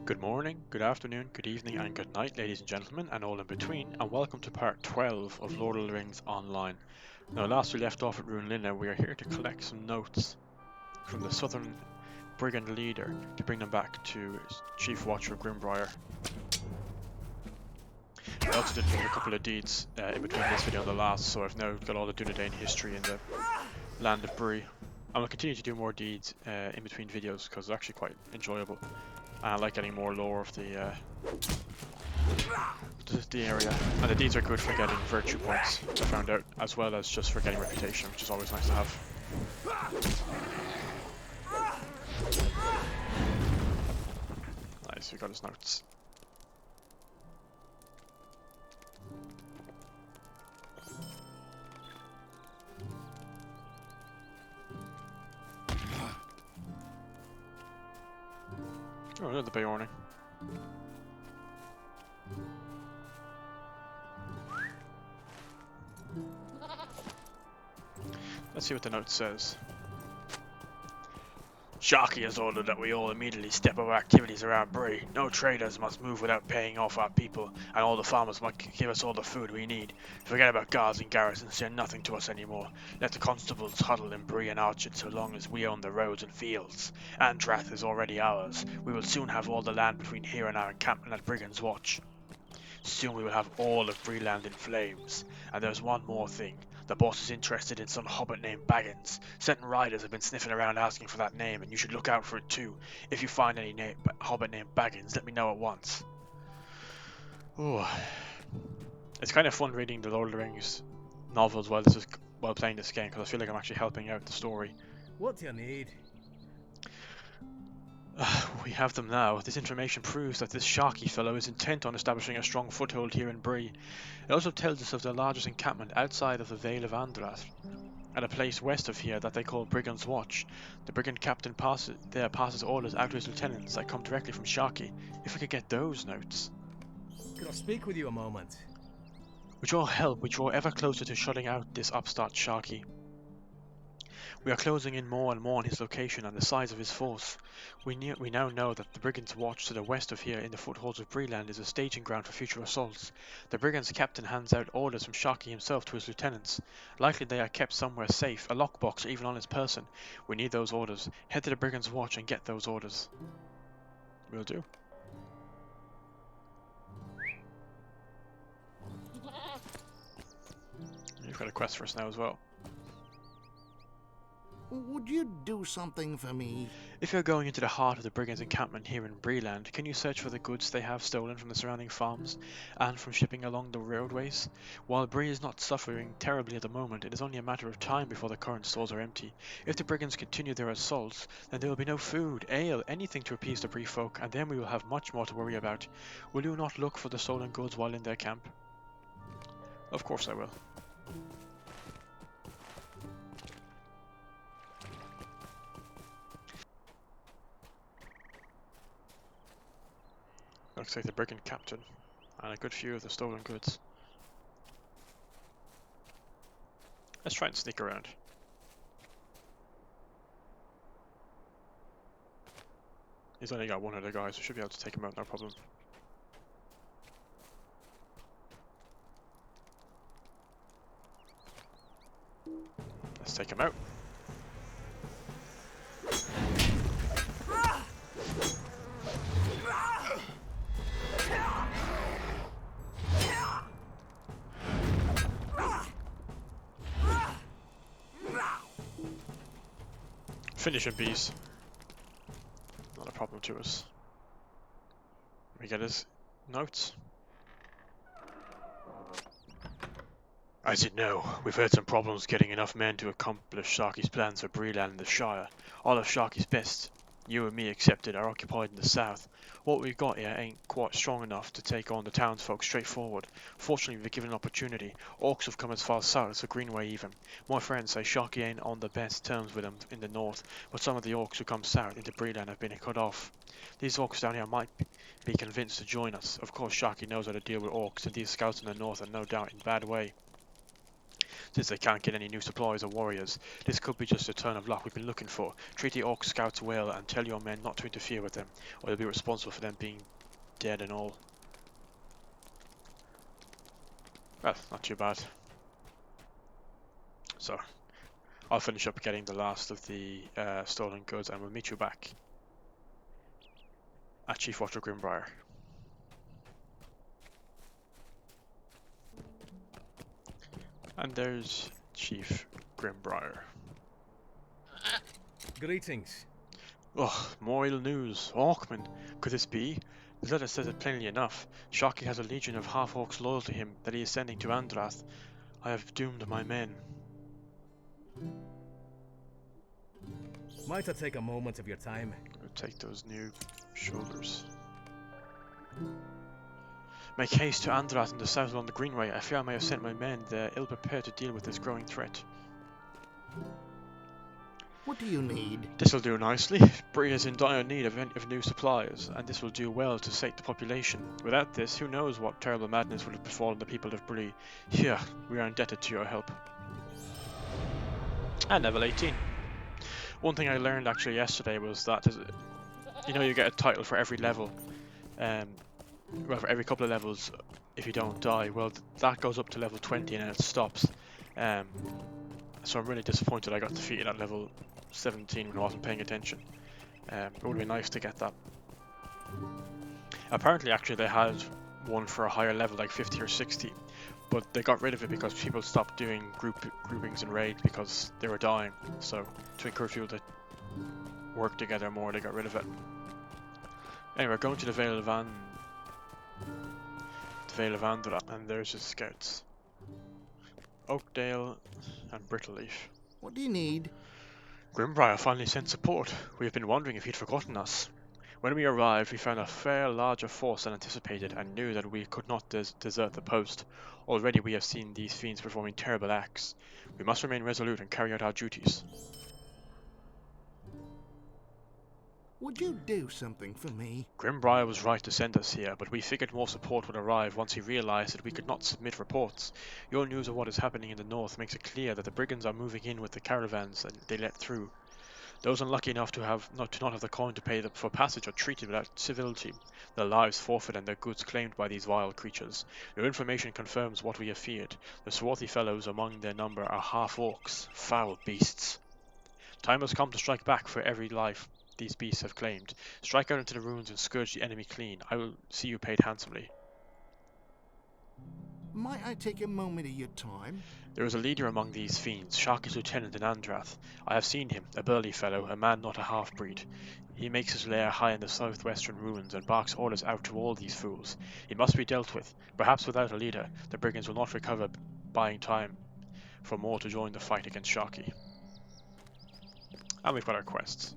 Good morning, good afternoon, good evening, and good night, ladies and gentlemen, and all in between, and welcome to part 12 of Lord of the Rings Online. Now, last we left off at Runlina, we are here to collect some notes from the southern brigand leader to bring them back to Chief Watcher Grimbrier. I also did a couple of deeds in between this video and the last, so I've now got all the Dunedain history in the land of Bree. I'm going to continue to do more deeds in between videos because they're actually quite enjoyable. I like getting more lore of the area, and the deeds are good for getting virtue points, I found out, as well as just for getting reputation, which is always nice to have. Nice, we got his notes. Oh, another bay warning. Let's see what the note says. Sharky has ordered that we all immediately step up our activities around Bree. No traders must move without paying off our people, and all the farmers must give us all the food we need. Forget about guards and garrisons, they're nothing to us anymore. Let the constables huddle in Bree and Archard so long as we own the roads and fields. Andrath is already ours. We will soon have all the land between here and our encampment at Brigand's Watch. Soon we will have all of Breeland in flames. And there's one more thing. The boss is interested in some hobbit named Baggins. Certain riders have been sniffing around asking for that name, and you should look out for it too. If you find any hobbit named Baggins, let me know at once. Ooh. It's kind of fun reading the Lord of the Rings novels while playing this game, because I feel like I'm actually helping out the story. What do you need? We have them now. This information proves that this Sharky fellow is intent on establishing a strong foothold here in Bree. It also tells us of the largest encampment outside of the Vale of Andrath, at a place west of here that they call Brigand's Watch. The brigand captain passes orders out to his lieutenants that come directly from Sharky. If we could get those notes. Could I speak with you a moment? With your help, we draw ever closer to shutting out this upstart Sharky. We are closing in more and more on his location and the size of his force. We now know that the Brigand's Watch to the west of here in the footholds of Breeland is a staging ground for future assaults. The Brigand's captain hands out orders from Sharky himself to his lieutenants. Likely they are kept somewhere safe, a lockbox or even on his person. We need those orders. Head to the Brigand's Watch and get those orders. Will do. You've got a quest for us now as well. Would you do something for me? If you're going into the heart of the Brigands' encampment here in Breeland, can you search for the goods they have stolen from the surrounding farms and from shipping along the roadways? While Bree is not suffering terribly at the moment, it is only a matter of time before the current stores are empty. If the Brigands continue their assaults, then there will be no food, ale, anything to appease the Bree folk, and then we will have much more to worry about. Will you not look for the stolen goods while in their camp? Of course I will. Looks like the brigand captain and a good few of the stolen goods. Let's try and sneak around. He's only got one of the guys, so we should be able to take him out, no problem. Let's take him out. Finish him, bees. Not a problem to us. We get his notes. As you know, we've had some problems getting enough men to accomplish Sharky's plans for Breeland and the Shire. All of Sharky's best, you and me excepted, are occupied in the south. What we've got here ain't quite strong enough to take on the townsfolk straightforward. Fortunately, we've given an opportunity. Orcs have come as far south as the Greenway even. My friends say Sharky ain't on the best terms with them in the north, but some of the Orcs who come south into Breeland have been cut off. These Orcs down here might be convinced to join us. Of course, Sharky knows how to deal with Orcs, and these scouts in the north are no doubt in bad way. since they can't get any new supplies or warriors. This could be just a turn of luck we've been looking for. Treat the Orc scouts well and tell your men not to interfere with them, or they'll be responsible for them being dead and all. Well, not too bad. So, I'll finish up getting the last of the stolen goods and we'll meet you back at Chief Watcher Grimbrier. And there's Chief Grimbrier. Greetings. Ugh, more ill news. Orcman, could this be? The letter says it plainly enough. Shocky has a legion of half-orcs loyal to him that he is sending to Andrath. I have doomed my men. Might I take a moment of your time? I'll take those new shoulders. Make haste to Andrath in the south along the Greenway. I fear I may have sent my men there ill-prepared to deal with this growing threat. What do you need? This'll do nicely. Bree is in dire need of new supplies, and this will do well to sate the population. Without this, who knows what terrible madness would have befallen the people of Bree. Here, we are indebted to your help. And level 18. One thing I learned actually yesterday was that, you know, you get a title for every level. Well, for every couple of levels, if you don't die. Well, that goes up to level 20 and then it stops. So I'm really disappointed I got defeated at level 17 when I wasn't paying attention. It would be nice to get that. Apparently, actually, they had one for a higher level, like 50 or 60, but they got rid of it because people stopped doing groupings and raids because they were dying. So to encourage people to work together more, they got rid of it. Anyway, going to the Vale of Andra, and there's his scouts. Oakdale and Brittleleaf. What do you need? Grimbrier finally sent support. We have been wondering if he'd forgotten us. When we arrived, we found a far larger force than anticipated and knew that we could not desert the post. Already we have seen these fiends performing terrible acts. We must remain resolute and carry out our duties. Would you do something for me? Grimbrier was right to send us here, but we figured more support would arrive once he realized that we could not submit reports. Your news of what is happening in the north makes it clear that the brigands are moving in with the caravans that they let through. Those unlucky enough to not have the coin to pay for passage are treated without civility, their lives forfeit and their goods claimed by these vile creatures. Your information confirms what we have feared. The swarthy fellows among their number are half-orcs, foul beasts. Time has come to strike back for every life these beasts have claimed. Strike out into the ruins and scourge the enemy clean. I will see you paid handsomely. Might I take a moment of your time? There is a leader among these fiends, Sharky's lieutenant in Andrath. I have seen him, a burly fellow, a man not a half-breed. He makes his lair high in the southwestern ruins and barks orders out to all these fools. He must be dealt with. Perhaps without a leader, the brigands will not recover, buying time for more to join the fight against Sharky. And we've got our quests.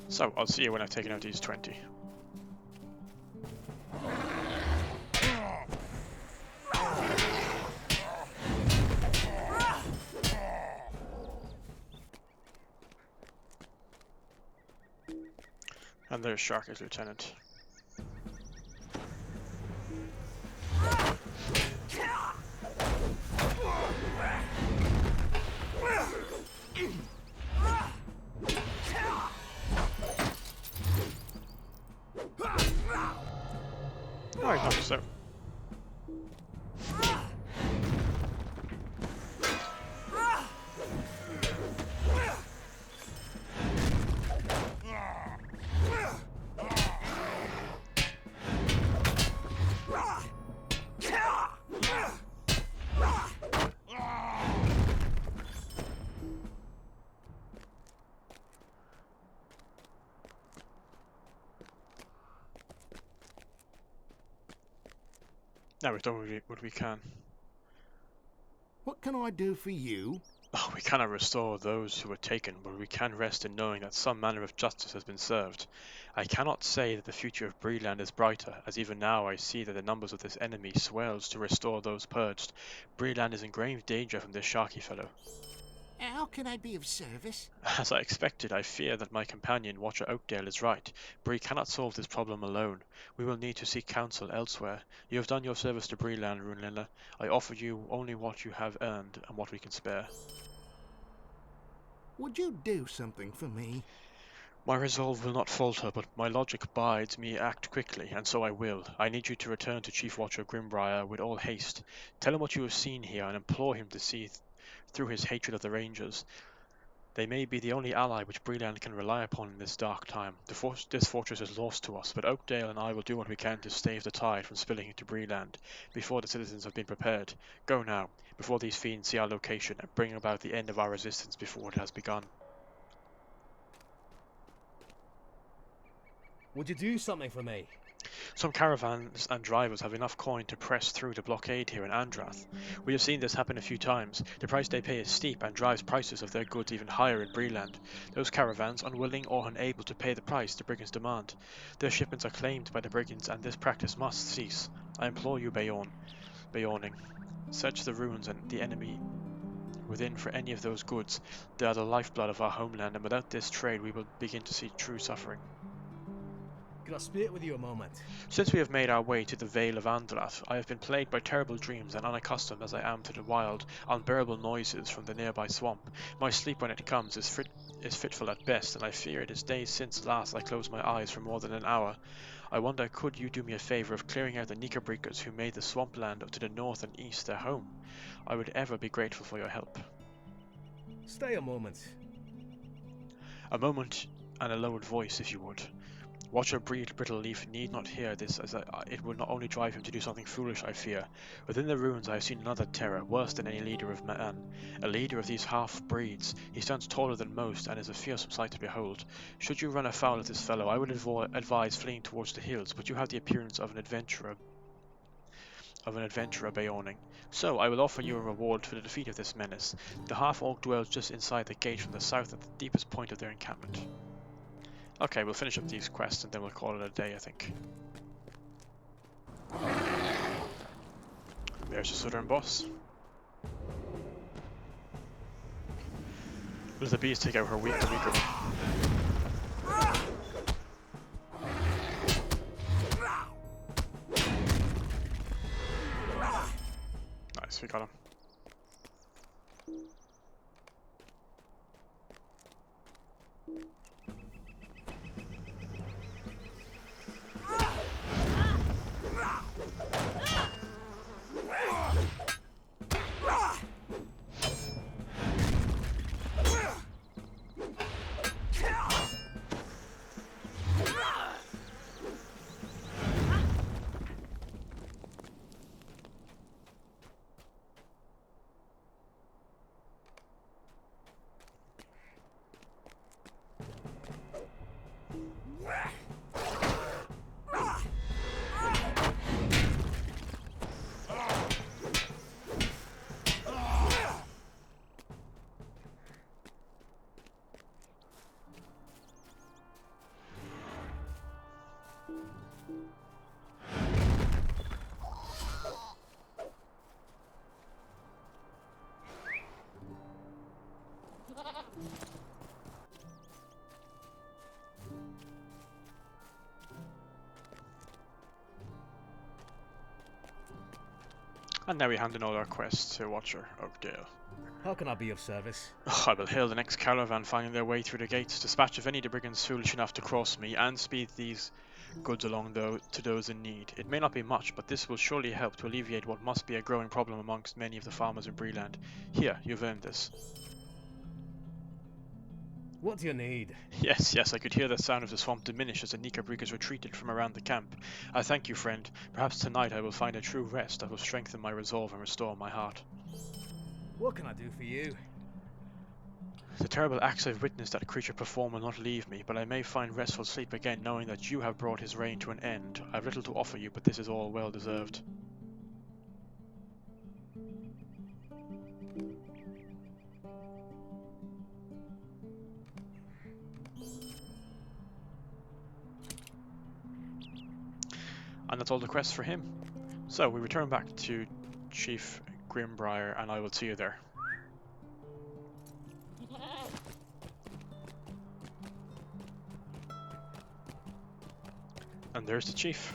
So, I'll see you when I've taken out these 20. And there's Sharky's lieutenant. Alright, not so. Now we've done what we can. What can I do for you? Oh, we cannot restore those who were taken, but we can rest in knowing that some manner of justice has been served. I cannot say that the future of Breeland is brighter, as even now I see that the numbers of this enemy swells to restore those purged. Breeland is in grave danger from this Sharky fellow. How can I be of service? As I expected, I fear that my companion, Watcher Oakdale, is right. Bree cannot solve this problem alone. We will need to seek counsel elsewhere. You have done your service to Breeland, Runlina. I offer you only what you have earned and what we can spare. Would you do something for me? My resolve will not falter, but my logic bids me act quickly, and so I will. I need you to return to Chief Watcher Grimbriar with all haste. Tell him what you have seen here, and implore him to see through his hatred of the Rangers. They may be the only ally which Breeland can rely upon in this dark time. This fortress is lost to us, but Oakdale and I will do what we can to stave the tide from spilling into Breeland before the citizens have been prepared. Go now, before these fiends see our location, and bring about the end of our resistance before it has begun. Would you do something for me? Some caravans and drivers have enough coin to press through the blockade here in Andrath. We have seen this happen a few times. The price they pay is steep and drives prices of their goods even higher in Breeland. Those caravans, unwilling or unable to pay the price the brigands demand. Their shipments are claimed by the brigands, and this practice must cease. I implore you, Beorning. Search the ruins and the enemy within for any of those goods. They are the lifeblood of our homeland, and without this trade we will begin to see true suffering. Can I speak with you a moment? Since we have made our way to the Vale of Andrath, I have been plagued by terrible dreams, and unaccustomed as I am to the wild, unbearable noises from the nearby swamp, my sleep when it comes is fitful at best, and I fear it is days since last I closed my eyes for more than an hour. I wonder, could you do me a favour of clearing out the Knickerbrickers who made the swampland to the north and east their home? I would ever be grateful for your help. Stay a moment. A moment and a lowered voice, if you would. Watcher Brittleleaf need not hear this, as it would not only drive him to do something foolish, I fear. Within the ruins I have seen another terror, worse than any leader of man. A leader of these half-breeds. He stands taller than most, and is a fearsome sight to behold. Should you run afoul of this fellow, I would advise fleeing towards the hills, but you have the appearance of an adventurer, Beorning. So, I will offer you a reward for the defeat of this menace. The half-orc dwells just inside the gate from the south at the deepest point of their encampment. Okay, we'll finish up these quests and then we'll call it a day, I think. There's the southern boss. Will the bees take out her weaker one? Nice, we got him. And now we hand in all our quests to Watcher Oakdale. How can I be of service? I will hail the next caravan finding their way through the gates, dispatch of any of the brigands foolish enough to cross me, and speed these goods along to those in need. It may not be much, but this will surely help to alleviate what must be a growing problem amongst many of the farmers in Breeland. Here, you've earned this. What do you need? Yes, I could hear the sound of the swamp diminish as the Knickerbrickers retreated from around the camp. I thank you, friend. Perhaps tonight I will find a true rest that will strengthen my resolve and restore my heart. What can I do for you? The terrible acts I've witnessed that creature perform will not leave me, but I may find restful sleep again knowing that you have brought his reign to an end. I have little to offer you, but this is all well deserved. And that's all the quests for him. So we return back to Chief Grimbriar, and I will see you there. And there's the chief.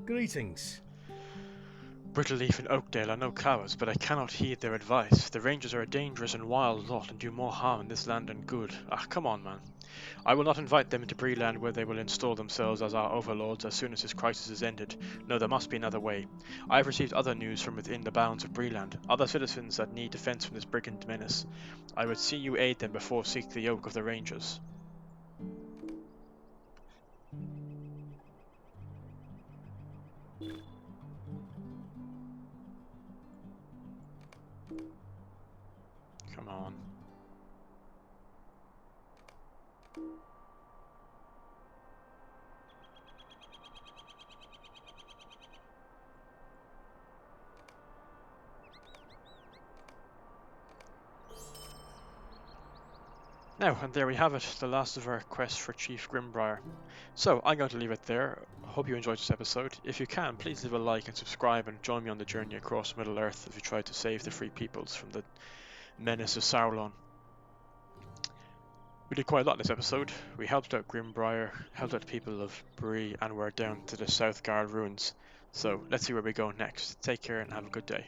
Greetings. Brittleleaf and Oakdale are no cowards, but I cannot heed their advice. The Rangers are a dangerous and wild lot and do more harm in this land than good. Ah, come on, man. I will not invite them into Bree land where they will install themselves as our overlords as soon as this crisis is ended. No, there must be another way. I have received other news from within the bounds of Bree land, other citizens that need defense from this brigand menace. I would see you aid them before seek the yoke of the Rangers. Come on. Now, and there we have it, the last of our quest for Chief Grimbrier. So, I'm going to leave it there. Hope you enjoyed this episode. If you can, please leave a like and subscribe and join me on the journey across Middle-earth as we try to save the Free Peoples from the menace of Sauron. We did quite a lot in this episode. We helped out Grimbrier, helped out the people of Bree, and we're down to the Southgard ruins. So, let's see where we go next. Take care and have a good day.